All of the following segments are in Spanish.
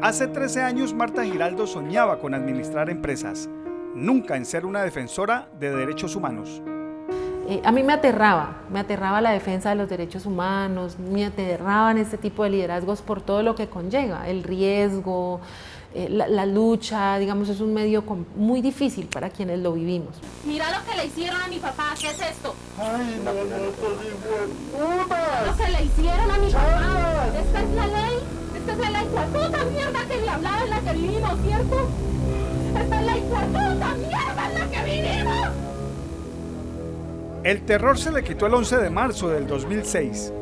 Hace 13 años Marta Giraldo soñaba con administrar empresas, nunca en ser una defensora de derechos humanos. A mí me aterraba la defensa de los derechos humanos, me aterraban este tipo de liderazgos por todo lo que conlleva, el riesgo, la lucha, digamos, es un medio muy difícil para quienes lo vivimos. Mira lo que le hicieron a mi papá, ¿qué es esto? Ay, no, putas. Lo que le hicieron a mi papá, esta es la ley, esta es la hijueputa mierda que le hablaba en la que vivimos, ¿cierto? Esta es la hijueputa mierda en la que vivimos. El terror se le quitó el 11 de marzo del 2006.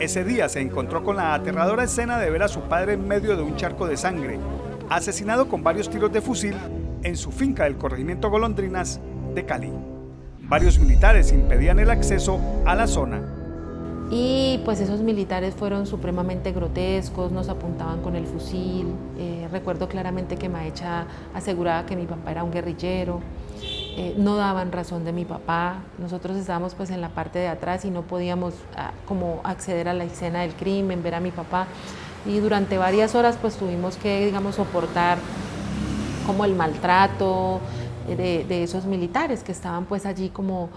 Ese día se encontró con la aterradora escena de ver a su padre en medio de un charco de sangre, asesinado con varios tiros de fusil en su finca del corregimiento Golondrinas de Cali. Varios militares impedían el acceso a la zona. Y pues esos militares fueron supremamente grotescos, nos apuntaban con el fusil. Recuerdo claramente que Maecha aseguraba que mi papá era un guerrillero. No daban razón de mi papá. Nosotros estábamos pues en la parte de atrás y no podíamos como acceder a la escena del crimen, ver a mi papá. Y durante varias horas pues tuvimos que, digamos, soportar como el maltrato de esos militares que estaban pues allí como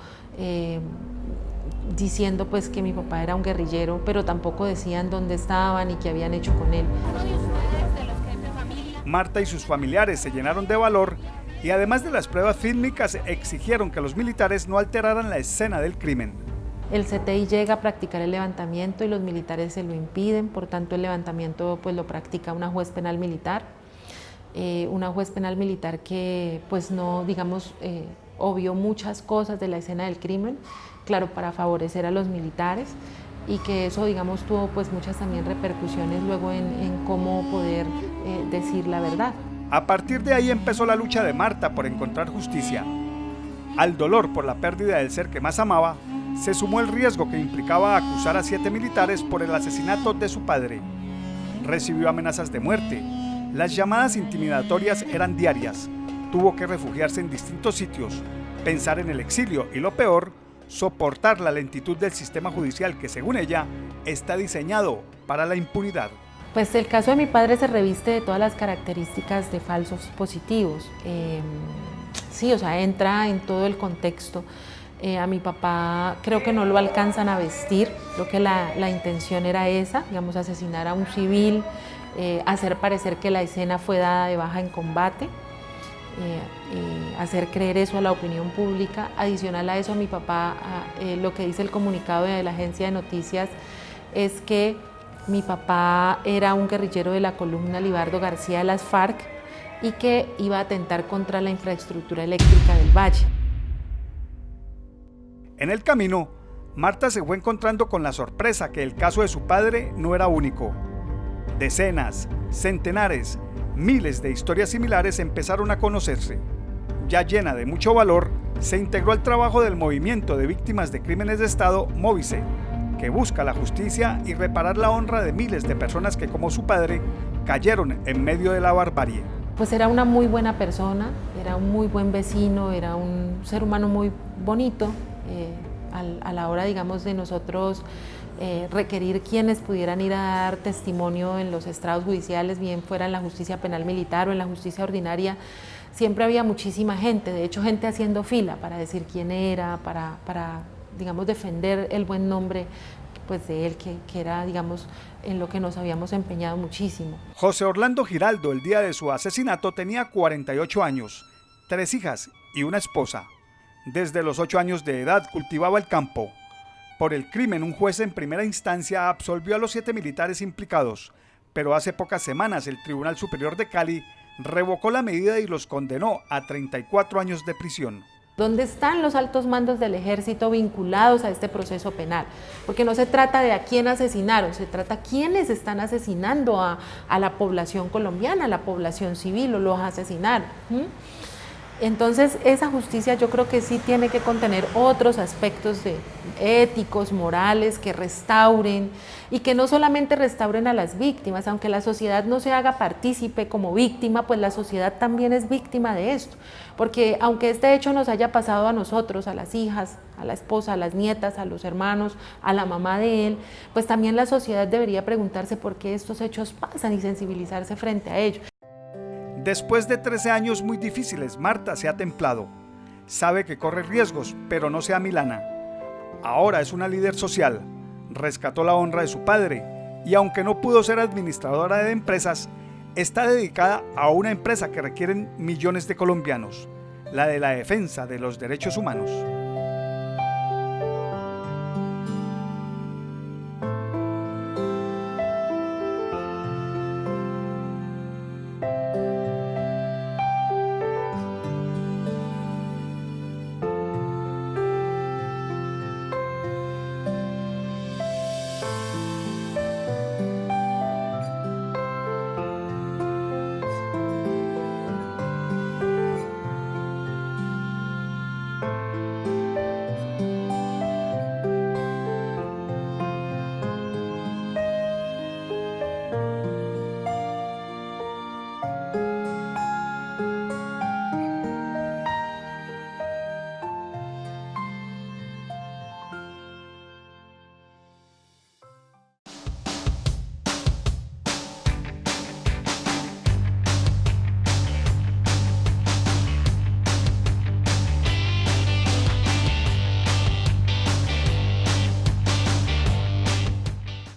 diciendo pues que mi papá era un guerrillero, pero tampoco decían dónde estaban y qué habían hecho con él. Marta y sus familiares se llenaron de valor y además de las pruebas fílmicas exigieron que los militares no alteraran la escena del crimen. El CTI llega a practicar el levantamiento y los militares se lo impiden, por tanto el levantamiento pues lo practica una juez penal militar. Una juez penal militar que pues no, digamos, obvió muchas cosas de la escena del crimen, claro, para favorecer a los militares, y que eso, digamos, tuvo pues muchas también repercusiones luego en cómo poder decir la verdad. A partir de ahí empezó la lucha de Marta por encontrar justicia. Al dolor por la pérdida del ser que más amaba, se sumó el riesgo que implicaba acusar a 7 militares por el asesinato de su padre. Recibió amenazas de muerte. Las llamadas intimidatorias eran diarias. Tuvo que refugiarse en distintos sitios, pensar en el exilio y, lo peor, soportar la lentitud del sistema judicial que, según ella, está diseñado para la impunidad. Pues el caso de mi padre se reviste de todas las características de falsos positivos. Sí, o sea, entra en todo el contexto. A mi papá creo que no lo alcanzan a vestir, creo que la intención era esa, digamos, asesinar a un civil, hacer parecer que la escena fue dada de baja en combate, hacer creer eso a la opinión pública. Adicional a eso, a mi papá, lo que dice el comunicado de la agencia de noticias es que mi papá era un guerrillero de la columna Libardo García de las FARC y que iba a atentar contra la infraestructura eléctrica del Valle. En el camino, Marta se fue encontrando con la sorpresa que el caso de su padre no era único. Decenas, centenares, miles de historias similares empezaron a conocerse. Ya llena de mucho valor, se integró al trabajo del Movimiento de Víctimas de Crímenes de Estado, Móvice, que busca la justicia y reparar la honra de miles de personas que, como su padre, cayeron en medio de la barbarie. Pues era una muy buena persona, era un muy buen vecino, era un ser humano muy bonito. A la hora, digamos, de nosotros requerir quienes pudieran ir a dar testimonio en los estrados judiciales, bien fuera en la justicia penal militar o en la justicia ordinaria, siempre había muchísima gente, de hecho gente haciendo fila para decir quién era, para digamos, defender el buen nombre pues, de él, que era, digamos, en lo que nos habíamos empeñado muchísimo. José Orlando Giraldo, el día de su asesinato, tenía 48 años, 3 hijas y una esposa. Desde los 8 años de edad cultivaba el campo. Por el crimen, un juez en primera instancia absolvió a los 7 militares implicados, pero hace pocas semanas el Tribunal Superior de Cali revocó la medida y los condenó a 34 años de prisión. ¿Dónde están los altos mandos del ejército vinculados a este proceso penal? Porque no se trata de a quién asesinaron, se trata de quiénes están asesinando a la población colombiana, a la población civil, o los asesinaron. Entonces, esa justicia yo creo que sí tiene que contener otros aspectos éticos, morales, que restauren y que no solamente restauren a las víctimas, aunque la sociedad no se haga partícipe como víctima, pues la sociedad también es víctima de esto, porque aunque este hecho nos haya pasado a nosotros, a las hijas, a la esposa, a las nietas, a los hermanos, a la mamá de él, pues también la sociedad debería preguntarse por qué estos hechos pasan y sensibilizarse frente a ellos. Después de 13 años muy difíciles, Marta se ha templado. Sabe que corre riesgos, pero no se amilana. Ahora es una líder social, rescató la honra de su padre y aunque no pudo ser administradora de empresas, está dedicada a una empresa que requieren millones de colombianos, la de la defensa de los derechos humanos.